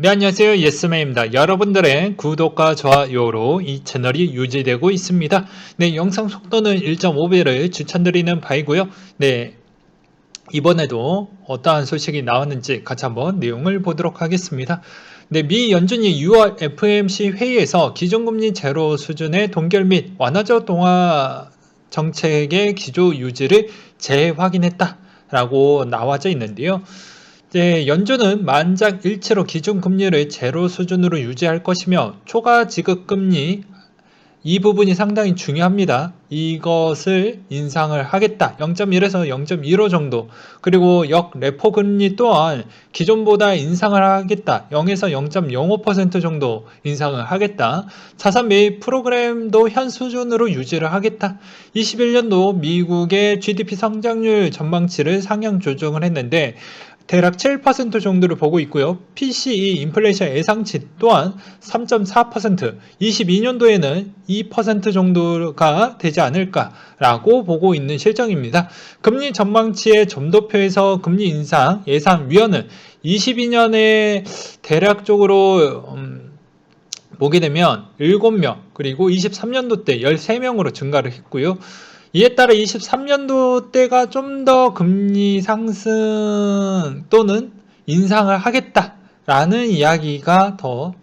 네, 안녕하세요. 예스맨입니다. 여러분들의 구독과 좋아요로 이 채널이 유지되고 있습니다. 네, 영상 속도는 1.5배를 추천드리는 바이고요. 네, 이번에도 어떠한 소식이 나왔는지 같이 한번 내용을 보도록 하겠습니다. 네, 미 연준이 6월 FOMC 회의에서 기준금리 제로 수준의 동결 및 완화적 동화 정책의 기조 유지를 재확인했다라고 나와져 있는데요. 연준은 만장일치로 기준금리를 제로 수준으로 유지할 것이며 초과 지급금리 이 부분이 상당히 중요합니다. 이것을 인상을 하겠다. 0.1에서 0.15 정도. 그리고 역 레포 금리 또한 기존보다 인상을 하겠다. 0에서 0.05% 정도 인상을 하겠다. 자산 매입 프로그램도 현 수준으로 유지를 하겠다. 21년도 미국의 GDP 성장률 전망치를 상향 조정을 했는데 대략 7% 정도를 보고 있고요. PCE 인플레이션 예상치 또한 3.4%, 22년도에는 2% 정도가 되지 않을까라고 보고 있는 실정입니다. 금리 전망치의 점도표에서 금리 인상 예상위원은 22년에 대략적으로 보게 되면 7명, 그리고 23년도 때 13명으로 증가를 했고요. 이에 따라 23년도 때가 좀 더 금리 상승 또는 인상을 하겠다라는 이야기가 더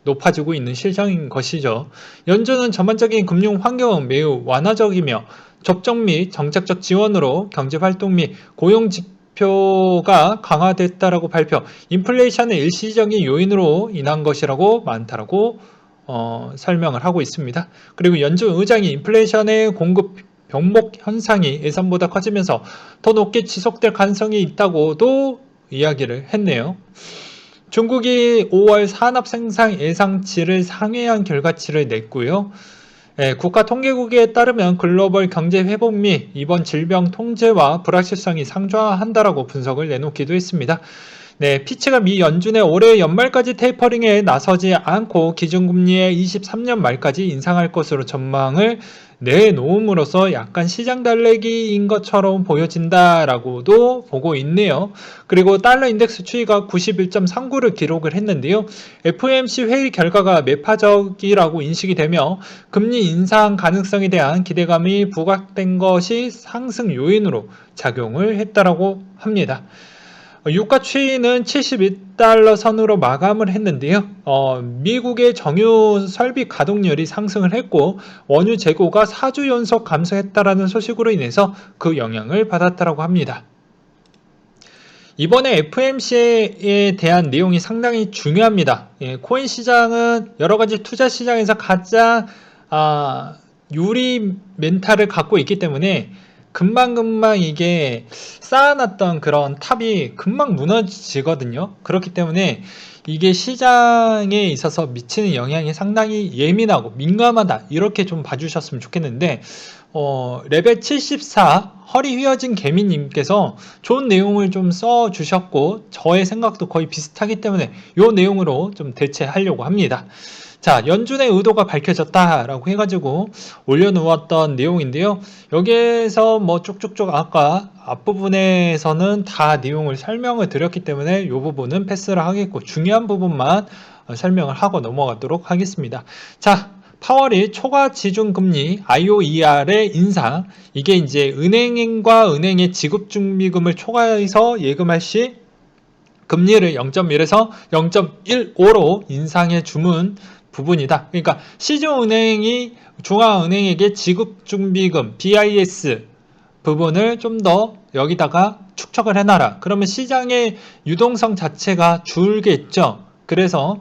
높아지고 있는 실정인 것이죠. 연준은 전반적인 금융 환경은 매우 완화적이며 적정 및 정책적 지원으로 경제활동 및 고용 지표가 강화됐다라고 발표, 인플레이션의 일시적인 요인으로 인한 것이라고 많다라고 설명을 하고 있습니다. 그리고 연준 의장이 인플레이션의 공급 병목 현상이 예상보다 커지면서 더 높게 지속될 가능성이 있다고도 이야기를 했네요. 중국이 5월 산업 생산 예상치를 상회한 결과치를 냈고요. 국가통계국에 따르면 글로벌 경제 회복 및 이번 질병 통제와 불확실성이 상저하한다라고 분석을 내놓기도 했습니다. 네, 피치가 미 연준의 올해 연말까지 테이퍼링에 나서지 않고 기준금리의 23년 말까지 인상할 것으로 전망을 내놓음으로써 약간 시장 달래기인 것처럼 보여진다라고도 보고 있네요. 그리고 달러 인덱스 추이가 91.39를 기록을 했는데요. FOMC 회의 결과가 매파적이라고 인식이 되며 금리 인상 가능성에 대한 기대감이 부각된 것이 상승 요인으로 작용을 했다라고 합니다. 유가 추이는 71달러 선으로 마감을 했는데요. 미국의 정유 설비 가동률이 상승을 했고 원유 재고가 4주 연속 감소했다라는 소식으로 인해서 그 영향을 받았다라고 합니다. 이번에 FOMC에 대한 내용이 상당히 중요합니다. 코인 시장은 여러 가지 투자 시장에서 가장 유리 멘탈을 갖고 있기 때문에 금방금방 이게 쌓아놨던 그런 탑이 금방 무너지거든요. 그렇기 때문에 이게 시장에 있어서 미치는 영향이 상당히 예민하고 민감하다, 이렇게 좀 봐주셨으면 좋겠는데 레벨 74 허리 휘어진 개미님께서 좋은 내용을 좀 써주셨고 저의 생각도 거의 비슷하기 때문에 이 내용으로 좀 대체하려고 합니다. 자, 연준의 의도가 밝혀졌다라고 해가지고 올려놓았던 내용인데요. 여기에서 뭐 쭉쭉쭉 아까 앞부분에서는 다 내용을 설명을 드렸기 때문에 이 부분은 패스를 하겠고 중요한 부분만 설명을 하고 넘어가도록 하겠습니다. 자, 파월이 초과 지준금리 IOER의 인상, 이게 이제 은행과 은행의 지급준비금을 초과해서 예금할 시 금리를 0.1에서 0.15로 인상해 주문 부분이다. 그러니까 시중은행이 중앙은행에게 지급준비금 BIS 부분을 좀 더 여기다가 축적을 해놔라. 그러면 시장의 유동성 자체가 줄겠죠. 그래서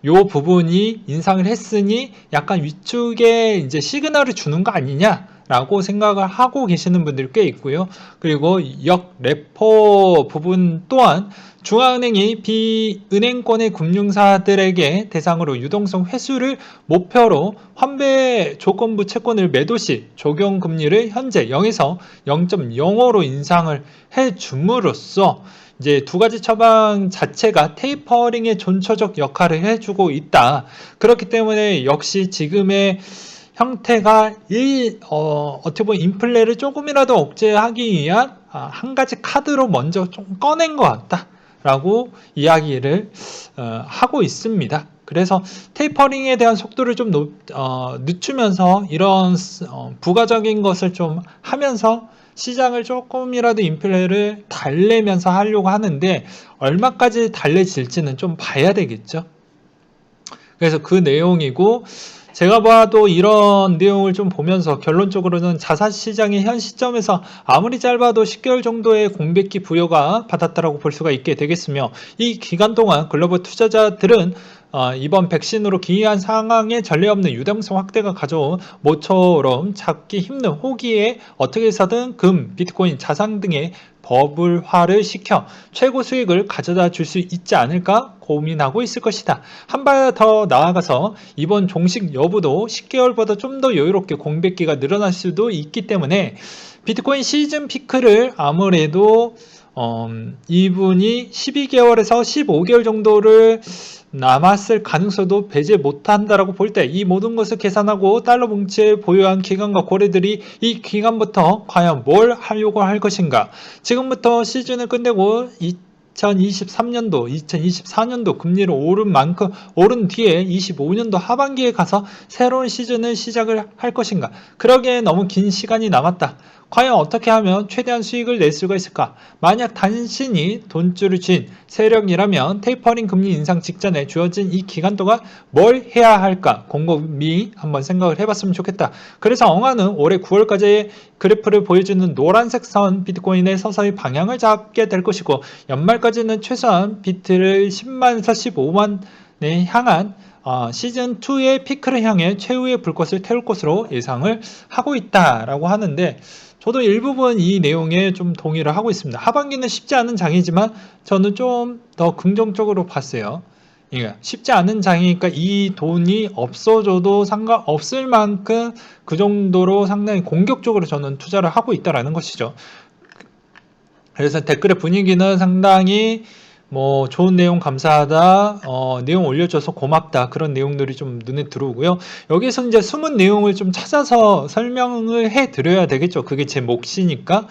요 부분이 인상을 했으니 약간 위축에 이제 시그널을 주는 거 아니냐라고 생각을 하고 계시는 분들이 꽤 있고요. 그리고 역 레포 부분 또한 중앙은행이 비은행권의 금융사들에게 대상으로 유동성 회수를 목표로 환배 조건부 채권을 매도 시 적용금리를 현재 0에서 0.05로 인상을 해줌으로써 이제 두 가지 처방 자체가 테이퍼링의 존초적 역할을 해주고 있다. 그렇기 때문에 역시 지금의 형태가 어떻게 보면 인플레를 조금이라도 억제하기 위한 한 가지 카드로 먼저 좀 꺼낸 것 같다 라고 이야기를 하고 있습니다. 그래서 테이퍼링에 대한 속도를 좀 늦추면서 이런 부가적인 것을 좀 하면서 시장을 조금이라도 인플레를 달래면서 하려고 하는데 얼마까지 달래질지는 좀 봐야 되겠죠. 그래서 그 내용이고, 제가 봐도 이런 내용을 좀 보면서 결론적으로는 자산시장의 현 시점에서 아무리 짧아도 10개월 정도의 공백기 부여가 받았다라고 볼 수가 있게 되겠으며, 이 기간 동안 글로벌 투자자들은 이번 백신으로 기이한 상황에 전례 없는 유동성 확대가 가져온 모처럼 잡기 힘든 호기에 어떻게 해서든 금, 비트코인, 자산 등의 버블화를 시켜 최고 수익을 가져다 줄 수 있지 않을까 고민하고 있을 것이다. 한 발 더 나아가서 이번 종식 여부도 10개월보다 좀 더 여유롭게 공백기가 늘어날 수도 있기 때문에 비트코인 시즌 피크를 아무래도 이분이 12개월에서 15개월 정도를 남았을 가능성도 배제 못한다라고 볼 때 이 모든 것을 계산하고 달러 뭉치에 보유한 기관과 고래들이 이 기간부터 과연 뭘 하려고 할 것인가. 지금부터 시즌을 끝내고 2023년도, 2024년도 금리를 오른 만큼 오른 뒤에 25년도 하반기에 가서 새로운 시즌을 시작을 할 것인가. 그러기에 너무 긴 시간이 남았다. 과연 어떻게 하면 최대한 수익을 낼 수가 있을까? 만약 당신이 돈줄을 쥔 세력이라면 테이퍼링 금리 인상 직전에 주어진 이 기간 동안 뭘 해야 할까? 곰곰이 한번 생각을 해봤으면 좋겠다. 그래서 엉아는 올해 9월까지의 그래프를 보여주는 노란색 선 비트코인의 서서히 방향을 잡게 될 것이고, 연말까지는 최소한 비트를 10만에서 15만에 향한 시즌2의 피크를 향해 최후의 불꽃을 태울 것으로 예상을 하고 있다라고 하는데, 저도 일부분 이 내용에 좀 동의를 하고 있습니다. 하반기는 쉽지 않은 장이지만 저는 좀 더 긍정적으로 봤어요. 그러니까 쉽지 않은 장이니까 이 돈이 없어져도 상관없을 만큼 그 정도로 상당히 공격적으로 저는 투자를 하고 있다는 것이죠. 그래서 댓글의 분위기는 상당히 좋은 내용 감사하다, 내용 올려줘서 고맙다, 그런 내용들이 좀 눈에 들어오고요. 여기서 이제 숨은 내용을 좀 찾아서 설명을 해 드려야 되겠죠. 그게 제 몫이니까.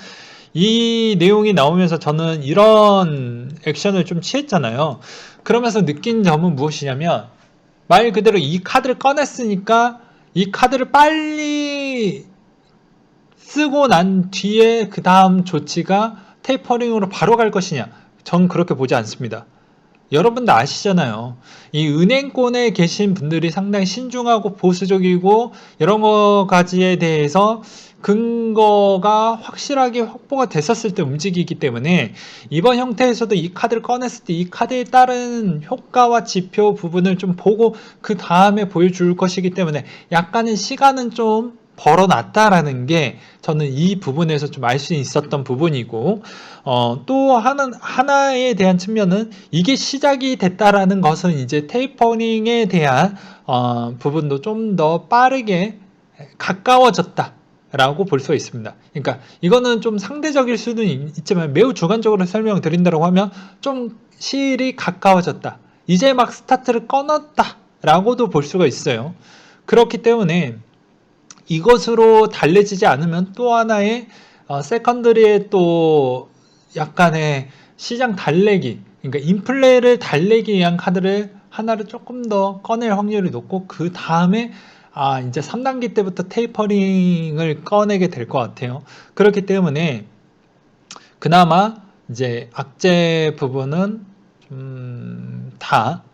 이 내용이 나오면서 저는 이런 액션을 좀 취했잖아요. 그러면서 느낀 점은 무엇이냐면, 말 그대로 이 카드를 꺼냈으니까 이 카드를 빨리 쓰고 난 뒤에 그 다음 조치가 테이퍼링으로 바로 갈 것이냐, 전 그렇게 보지 않습니다. 여러분도 아시잖아요. 이 은행권에 계신 분들이 상당히 신중하고 보수적이고 이런 거까지에 대해서 근거가 확실하게 확보가 됐었을 때 움직이기 때문에, 이번 형태에서도 이 카드를 꺼냈을 때 이 카드에 따른 효과와 지표 부분을 좀 보고 그 다음에 보여줄 것이기 때문에 약간의 시간은 좀 벌어놨다라는 게 저는 이 부분에서 좀 알 수 있었던 부분이고, 또 하나에 대한 측면은 이게 시작이 됐다라는 것은 이제 테이퍼링에 대한 부분도 좀 더 빠르게 가까워졌다 라고 볼 수가 있습니다. 그러니까 이거는 좀 상대적일 수도 있지만 매우 주관적으로 설명을 드린다고 하면 좀 시일이 가까워졌다, 이제 막 스타트를 끊었다 라고도 볼 수가 있어요. 그렇기 때문에 이것으로 달래지지 않으면 또 하나의 세컨더리의 또 약간의 시장 달래기, 그러니까 인플레를 달래기 위한 카드를 하나를 조금 더 꺼낼 확률이 높고, 그 다음에 이제 3단계 때부터 테이퍼링을 꺼내게 될 것 같아요. 그렇기 때문에 그나마 이제 악재 부분은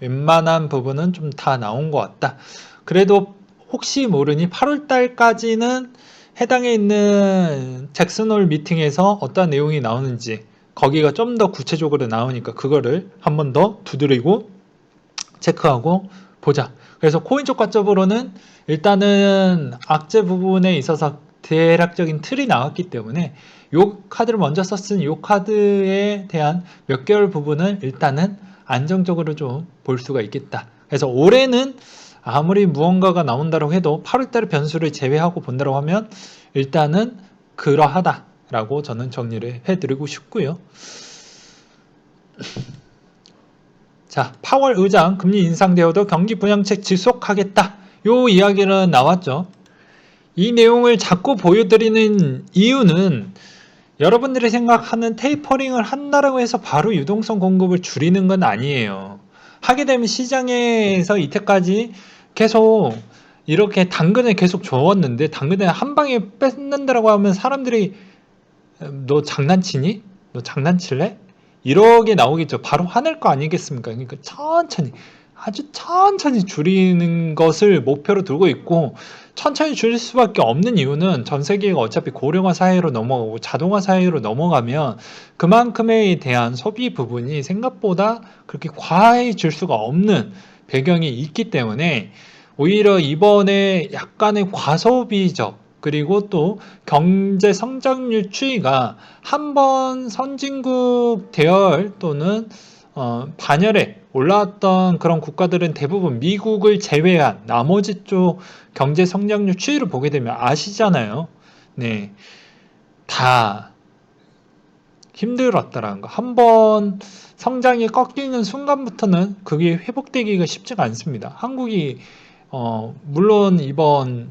웬만한 부분은 좀 다 나온 것 같다. 그래도 혹시 모르니 8월 달까지는 해당에 있는 잭슨홀 미팅에서 어떤 내용이 나오는지 거기가 좀 더 구체적으로 나오니까 그거를 한 번 더 두드리고 체크하고 보자. 그래서 코인 쪽 관점으로는 일단은 악재 부분에 있어서 대략적인 틀이 나왔기 때문에 요 카드를 먼저 썼으니 요 카드에 대한 몇 개월 부분을 일단은 안정적으로 좀 볼 수가 있겠다. 그래서 올해는 아무리 무언가가 나온다고 해도 8월달의 변수를 제외하고 본다고 하면 일단은 그러하다라고 저는 정리를 해드리고 싶고요. 자, 파월 의장 금리 인상되어도 경기 부양책 지속하겠다, 요 이야기는 나왔죠. 이 내용을 자꾸 보여드리는 이유는 여러분들이 생각하는 테이퍼링을 한다라고 해서 바로 유동성 공급을 줄이는 건 아니에요. 하게 되면 시장에서 이때까지 계속 이렇게 당근을 계속 줘왔는데 당근을 한 방에 뺏는다라고 하면 사람들이 너 장난치니? 너 장난칠래? 이러게 나오겠죠. 바로 화낼 거 아니겠습니까? 그러니까 천천히, 아주 천천히 줄이는 것을 목표로 두고 있고, 천천히 줄일 수밖에 없는 이유는 전 세계가 어차피 고령화 사회로 넘어가고 자동화 사회로 넘어가면 그만큼에 대한 소비 부분이 생각보다 그렇게 과해질 수가 없는 배경이 있기 때문에 오히려 이번에 약간의 과소비적 그리고 또 경제 성장률 추이가 한번 선진국 대열 또는 반열에 올라왔던 그런 국가들은 대부분 미국을 제외한 나머지 쪽 경제 성장률 추이를 보게 되면 아시잖아요. 네, 다 힘들었다라는 거. 한번 성장이 꺾이는 순간부터는 그게 회복되기가 쉽지가 않습니다. 한국이 물론 이번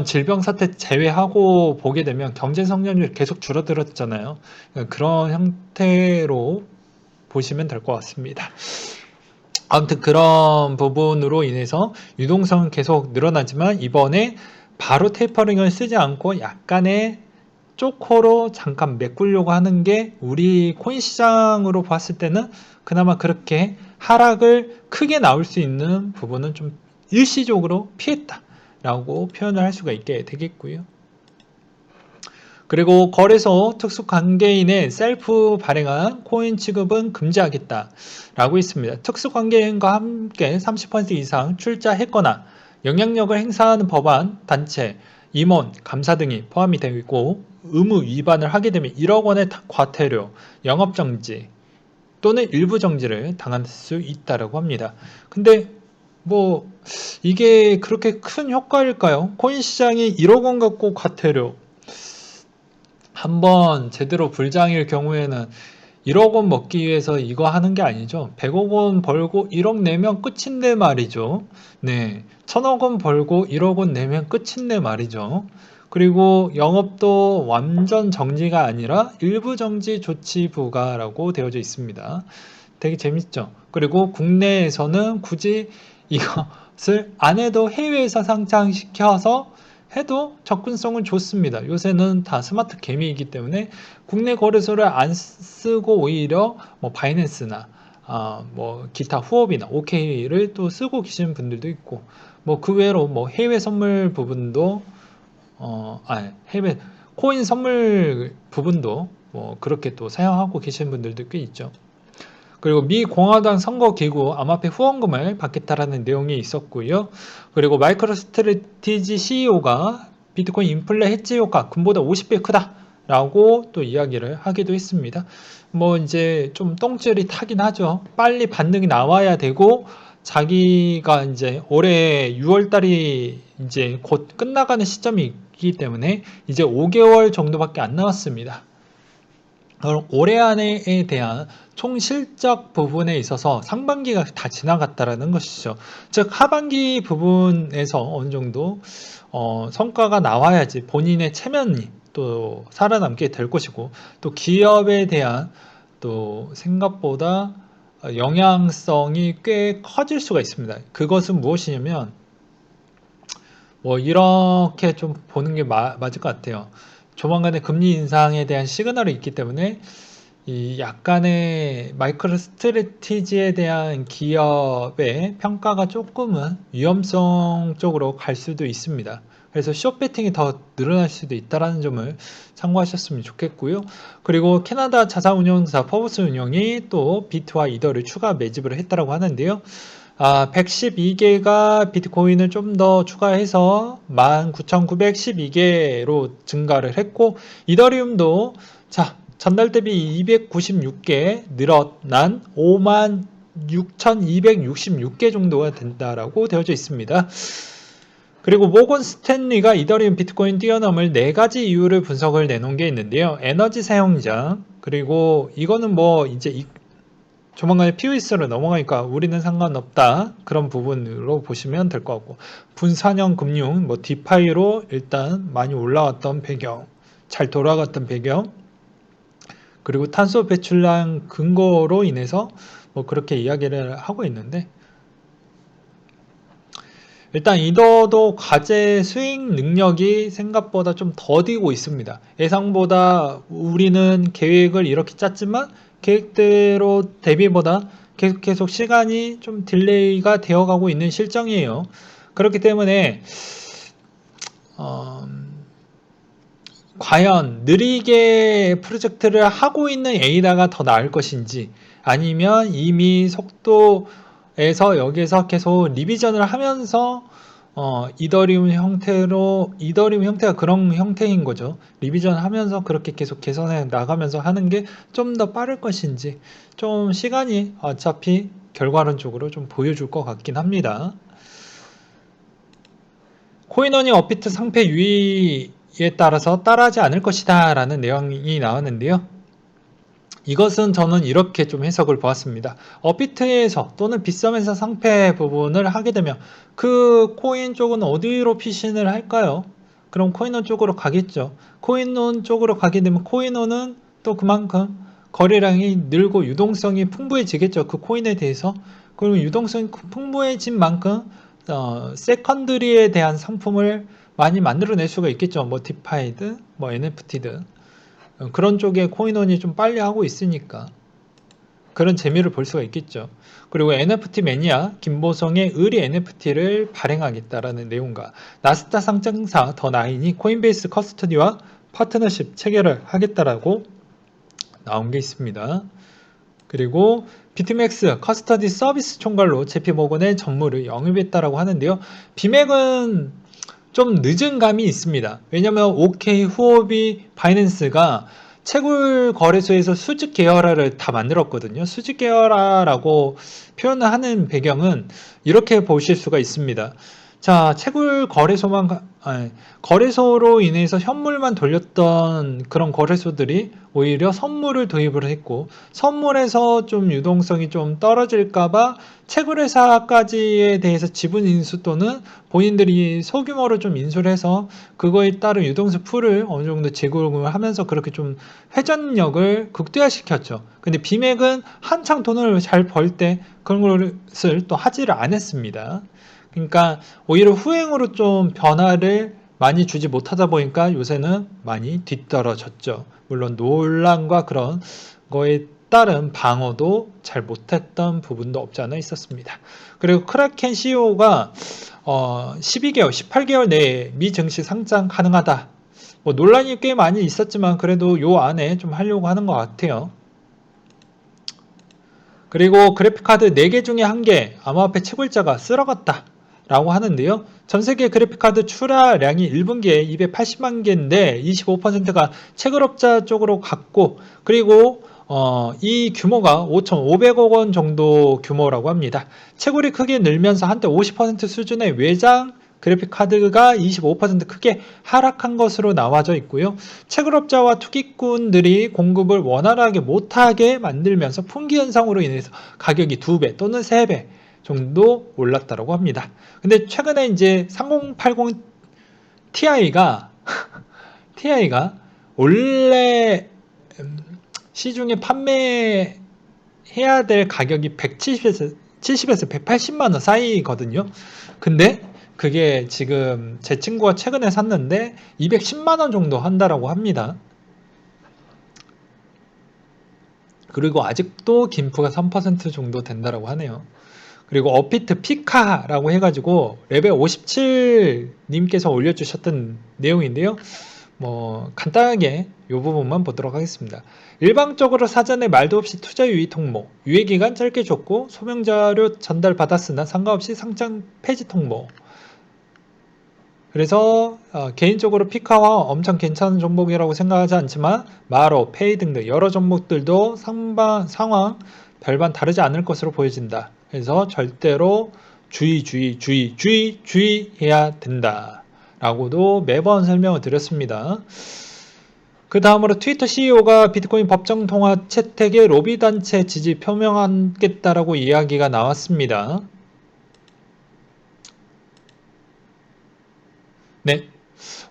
질병 사태 제외하고 보게 되면 경제 성장률이 계속 줄어들었잖아요. 그런 형태로 보시면 될 것 같습니다. 아무튼 그런 부분으로 인해서 유동성은 계속 늘어나지만 이번에 바로 테이퍼링을 쓰지 않고 약간의 쪼코로 잠깐 메꾸려고 하는 게 우리 코인 시장으로 봤을 때는 그나마 그렇게 하락을 크게 나올 수 있는 부분은 좀 일시적으로 피했다 라고 표현을 할 수가 있게 되겠고요. 그리고 거래소 특수관계인의 셀프 발행한 코인 취급은 금지하겠다 라고 있습니다. 특수관계인과 함께 30% 이상 출자했거나 영향력을 행사하는 법안, 단체, 임원, 감사 등이 포함이 되어 있고 의무 위반을 하게 되면 1억 원의 과태료, 영업정지 또는 일부 정지를 당할 수 있다고 합니다. 근데 뭐 이게 그렇게 큰 효과일까요? 코인 시장이 1억 원 갖고 과태료 한번 제대로 불장일 경우에는 1억 원 먹기 위해서 이거 하는 게 아니죠. 100억 원 벌고 1억 내면 끝인데 말이죠. 네. 1000억 원 벌고 1억 원 내면 끝인데 말이죠. 그리고 영업도 완전 정지가 아니라 일부 정지 조치 부과라고 되어져 있습니다. 되게 재밌죠. 그리고 국내에서는 굳이 이것을 안 해도 해외에서 상장시켜서 해도 접근성은 좋습니다. 요새는 다 스마트 개미이기 때문에 국내 거래소를 안 쓰고 오히려 뭐 바이낸스나 뭐 기타 후업이나 OK를 또 쓰고 계시는 분들도 있고 뭐 그 외로 뭐 해외 선물 부분도 해외 코인 선물 부분도 뭐 그렇게 또 사용하고 계시는 분들도 꽤 있죠. 그리고 미 공화당 선거기구 암호화폐 후원금을 받겠다라는 내용이 있었고요. 그리고 마이크로스트래티지 CEO가 비트코인 인플레 해지 효과 금보다 50배 크다라고 또 이야기를 하기도 했습니다. 뭐 이제 좀 똥줄이 타긴 하죠. 빨리 반등이 나와야 되고 자기가 이제 올해 6월 달이 이제 곧 끝나가는 시점이기 때문에 이제 5개월 정도밖에 안 남았습니다. 올해 안에 대한 총 실적 부분에 있어서 상반기가 다 지나갔다라는 것이죠. 즉 하반기 부분에서 어느 정도 성과가 나와야지 본인의 체면이 또 살아남게 될 것이고 또 기업에 대한 또 생각보다 영향성이 꽤 커질 수가 있습니다. 그것은 무엇이냐면 뭐 이렇게 좀 보는 게 맞을 것 같아요. 조만간에 금리 인상에 대한 시그널이 있기 때문에 이 약간의 마이크로 스트래티지에 대한 기업의 평가가 조금은 위험성 쪽으로 갈 수도 있습니다. 그래서 숏 배팅이 더 늘어날 수도 있다는 점을 참고하셨으면 좋겠고요. 그리고 캐나다 자산운용사 퍼브스 운용이 또 비트와 이더를 추가 매집을 했다고 하는데요. 112개가 비트코인을 좀 더 추가해서 19,912개로 증가를 했고 이더리움도 전달 대비 296개 늘어난 56,266개 정도가 된다라고 되어져 있습니다. 그리고 모건 스탠리가 이더리움 비트코인 뛰어넘을 4가지 이유를 분석을 내놓은 게 있는데요. 에너지 사용량, 그리고 이거는 뭐 이제 조만간에 POS로 넘어가니까 우리는 상관없다. 그런 부분으로 보시면 될 것 같고 분산형 금융, 뭐 디파이로 일단 많이 올라왔던 배경 잘 돌아갔던 배경, 그리고 탄소 배출량 근거로 인해서 뭐 그렇게 이야기를 하고 있는데, 일단 이더도 과제 수행 능력이 생각보다 좀 더디고 있습니다. 예상보다 우리는 계획을 이렇게 짰지만 계획대로 대비보다 계속 시간이 좀 딜레이가 되어가고 있는 실정이에요. 그렇기 때문에 과연 느리게 프로젝트를 하고 있는 에이다가 더 나을 것인지, 아니면 이미 속도에서 여기에서 계속 리비전을 하면서 이더리움 형태가 그런 형태인 거죠. 리비전 하면서 그렇게 계속 개선해 나가면서 하는 게 좀 더 빠를 것인지, 좀 시간이 어차피 결과론적으로 좀 보여줄 것 같긴 합니다. 코인원이 업비트 상패 유의에 따라서 따라하지 않을 것이다 라는 내용이 나왔는데요. 이것은 저는 이렇게 좀 해석을 보았습니다. 업비트에서 또는 빗썸에서 상패 부분을 하게 되면 그 코인 쪽은 어디로 피신을 할까요? 그럼 코인원 쪽으로 가겠죠. 코인원 쪽으로 가게 되면 코인원은 또 그만큼 거래량이 늘고 유동성이 풍부해지겠죠. 그 코인에 대해서. 그리고 유동성이 풍부해진 만큼 세컨드리에 대한 상품을 많이 만들어낼 수가 있겠죠. 뭐 디파이드, 뭐 NFT든 그런 쪽에 코인원이 좀 빨리 하고 있으니까 그런 재미를 볼 수가 있겠죠. 그리고 NFT 매니아 김보성의 의리 NFT를 발행하겠다라는 내용과 나스닥 상장사 더9이 코인베이스 커스터디와 파트너십 체결을 하겠다라고 나온 게 있습니다. 그리고 비트맥스 커스터디 서비스 총괄로 JP모건의 전무를 영입했다라고 하는데요. 비맥은 좀 늦은 감이 있습니다. 왜냐하면 OK, 후오비, 바이낸스가 채굴 거래소에서 수직 계열화를 다 만들었거든요. 수직 계열화라고 표현을 하는 배경은 이렇게 보실 수가 있습니다. 자, 채굴 거래소로 인해서 현물만 돌렸던 그런 거래소들이 오히려 선물을 도입을 했고, 선물에서 좀 유동성이 좀 떨어질까봐 채굴회사까지에 대해서 지분 인수 또는 본인들이 소규모로 좀 인수를 해서 그거에 따른 유동성 풀을 어느 정도 제공을 하면서 그렇게 좀 회전력을 극대화시켰죠. 근데 비맥은 한창 돈을 잘 벌 때 그런 것을 또 하지를 않았습니다. 그러니까 오히려 후행으로 좀 변화를 많이 주지 못하다 보니까 요새는 많이 뒤떨어졌죠. 물론 논란과 그런 거에 따른 방어도 잘 못했던 부분도 없지 않아 있었습니다. 그리고 크라켄 CEO가 12개월, 18개월 내에 미증시 상장 가능하다. 뭐 논란이 꽤 많이 있었지만 그래도 요 안에 좀 하려고 하는 것 같아요. 그리고 그래픽카드 4개 중에 1개 암호화폐 채굴자가 쓸어갔다 라고 하는데요. 전세계 그래픽카드 출하량이 1분기에 280만 개인데 25%가 채굴업자 쪽으로 갔고, 그리고 이 규모가 5,500억 원 정도 규모라고 합니다. 채굴이 크게 늘면서 한때 50% 수준의 외장 그래픽카드가 25% 크게 하락한 것으로 나와져 있고요. 채굴업자와 투기꾼들이 공급을 원활하게 못하게 만들면서 품귀 현상으로 인해서 가격이 2배 또는 3배 정도 올랐다고 합니다. 근데 최근에 이제 3080 Ti가 원래 시중에 판매해야 될 가격이 170에서 180만 원 사이거든요. 근데 그게 지금 제 친구가 최근에 샀는데 210만 원 정도 한다라고 합니다. 그리고 아직도 김프가 3% 정도 된다라고 하네요. 그리고 업비트 피카라고 해가지고 레벨 57님께서 올려주셨던 내용인데요. 뭐 간단하게 이 부분만 보도록 하겠습니다. 일방적으로 사전에 말도 없이 투자 유의 통보, 유예기간 짧게 줬고 소명자료 전달 받았으나 상관없이 상장 폐지 통보. 그래서 개인적으로 피카와 엄청 괜찮은 종목이라고 생각하지 않지만 마로, 페이 등등 여러 종목들도 상황 별반 다르지 않을 것으로 보여진다. 그래서 절대로 주의해야 된다 라고도 매번 설명을 드렸습니다. 그 다음으로 트위터 CEO가 비트코인 법정 통화 채택에 로비 단체 지지 표명하겠다라고 이야기가 나왔습니다. 네,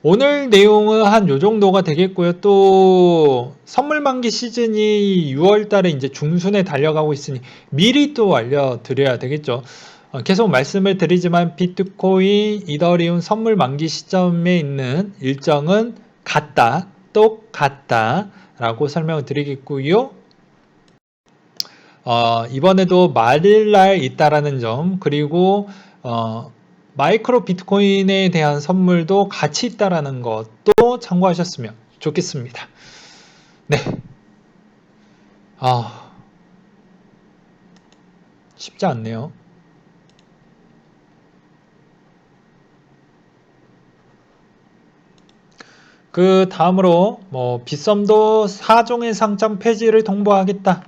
오늘 내용은 한 요 정도가 되겠고요. 또 선물 만기 시즌이 6월 달에 이제 중순에 달려가고 있으니 미리 또 알려드려야 되겠죠. 계속 말씀을 드리지만 비트코인, 이더리움 선물 만기 시점에 있는 일정은 같다, 똑같다 라고 설명을 드리겠고요. 이번에도 말일날 있다라는 점, 그리고 마이크로 비트코인에 대한 선물도 같이 있다라는 것도 참고하셨으면 좋겠습니다. 네. 쉽지 않네요. 그 다음으로 빗썸도 4종의 상장 폐지를 통보하겠다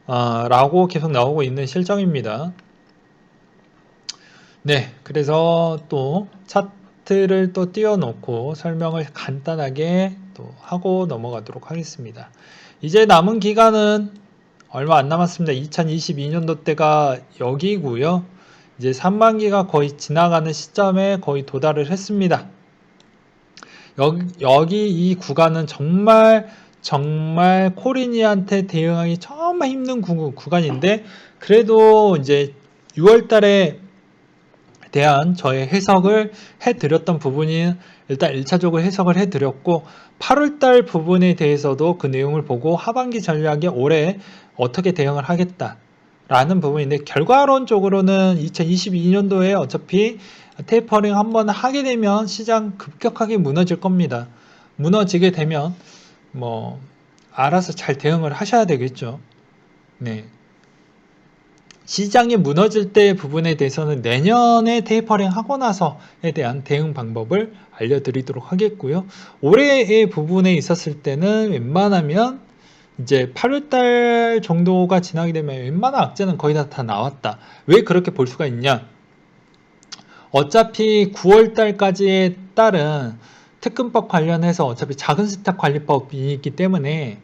라고 계속 나오고 있는 실정입니다. 네, 그래서 또 차트를 또 띄워놓고 설명을 간단하게 또 하고 넘어가도록 하겠습니다. 이제 남은 기간은 얼마 안 남았습니다. 2022년도 때가 여기고요. 이제 3만기가 거의 지나가는 시점에 거의 도달을 했습니다. 여기 이 구간은 정말 코린이한테 대응하기 정말 힘든 구간인데, 그래도 이제 6월 달에 대한 저의 해석을 해드렸던 부분이 일단 1차적으로 해석을 해드렸고, 8월달 부분에 대해서도 그 내용을 보고 하반기 전략에 올해 어떻게 대응을 하겠다 라는 부분인데, 결과론적으로는 2022년도에 어차피 테이퍼링 한번 하게 되면 시장 급격하게 무너질 겁니다. 무너지게 되면 알아서 잘 대응을 하셔야 되겠죠. 네. 시장이 무너질 때 부분에 대해서는 내년에 테이퍼링 하고 나서에 대한 대응 방법을 알려드리도록 하겠고요. 올해의 부분에 있었을 때는 웬만하면 이제 8월달 정도가 지나게 되면 웬만한 악재는 거의 다 나왔다. 왜 그렇게 볼 수가 있냐? 어차피 9월달까지에 따른 특근법 관련해서 어차피 작은 스탁 관리법이 있기 때문에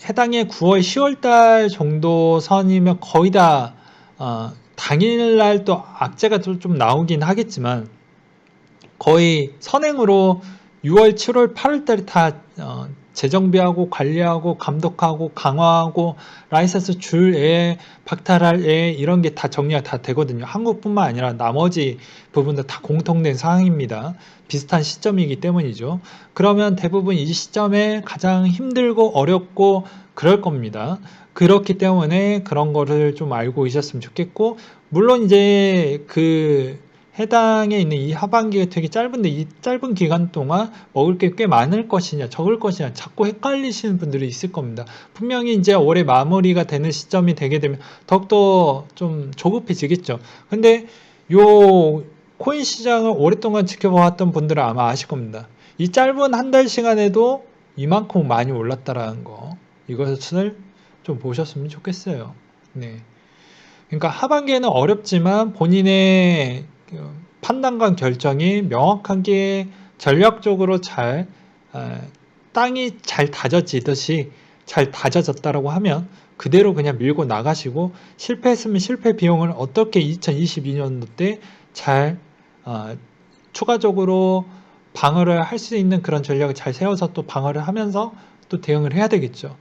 해당의 9월, 10월달 정도 선이면 거의 다 당일날 또 악재가 좀 나오긴 하겠지만 거의 선행으로 6월, 7월, 8월달에 다 재정비하고 관리하고 감독하고 강화하고 라이선스 줄에 박탈할 애 이런 게 다 정리가 다 되거든요. 한국뿐만 아니라 나머지 부분도 다 공통된 상황입니다. 비슷한 시점이기 때문이죠. 그러면 대부분 이 시점에 가장 힘들고 어렵고 그럴 겁니다. 그렇기 때문에 그런 거를 좀 알고 계셨으면 좋겠고, 물론 이제 그 해당에 있는 이 하반기가 되게 짧은데 이 짧은 기간 동안 먹을 게 꽤 많을 것이냐 적을 것이냐 자꾸 헷갈리시는 분들이 있을 겁니다. 분명히 이제 올해 마무리가 되는 시점이 되게 되면 더욱더 좀 조급해지겠죠. 근데 요 코인 시장을 오랫동안 지켜보았던 분들은 아마 아실 겁니다. 이 짧은 한 달 시간에도 이만큼 많이 올랐다라는 거, 이것을 좀 보셨으면 좋겠어요. 네. 그러니까 하반기에는 어렵지만 본인의 판단과 결정이 명확하게 전략적으로 잘 땅이 잘 다져지듯이 잘 다져졌다라고 하면 그대로 그냥 밀고 나가시고, 실패했으면 실패 비용을 어떻게 2022년도 때 잘 추가적으로 방어를 할 수 있는 그런 전략을 잘 세워서 또 방어를 하면서 또 대응을 해야 되겠죠.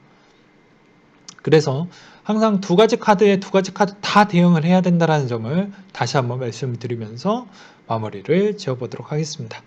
그래서 항상 두 가지 카드 다 대응을 해야 된다는 점을 다시 한번 말씀을 드리면서 마무리를 지어보도록 하겠습니다.